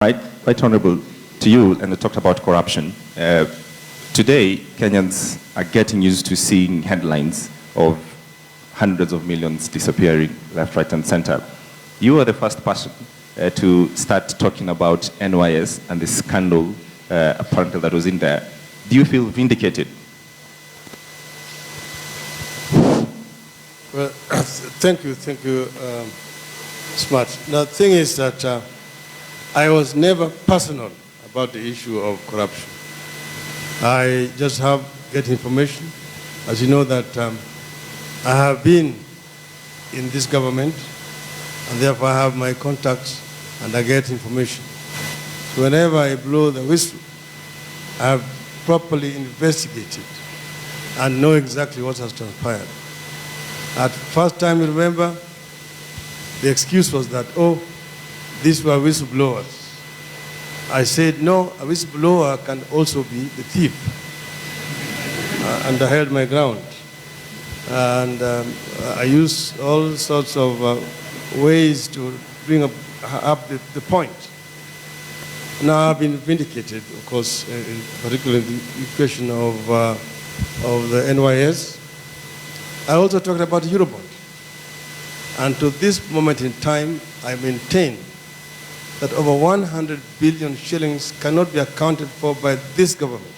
Right honorable to you, and we talked about corruption. Today, Kenyans are getting used to seeing headlines of hundreds of millions disappearing left, right, and center. You are the first person to start talking about NYS and the scandal apparently that was in there. Do you feel vindicated? Well, thank you, Smart. Now, the thing is that I was never personal about the issue of corruption. I just get information. As you know that I have been in this government, and therefore I have my contacts and I get information. So whenever I blow the whistle, I have properly investigated and know exactly what has transpired. At first time, you remember, the excuse was that, oh, these were whistleblowers. I said, no, a whistleblower can also be the thief. And I held my ground. And I used all sorts of ways to bring up the point. Now I've been vindicated, of course, particularly in the question of the NYS. I also talked about Eurobond. And to this moment in time, I maintain that over 100 billion shillings cannot be accounted for by this government.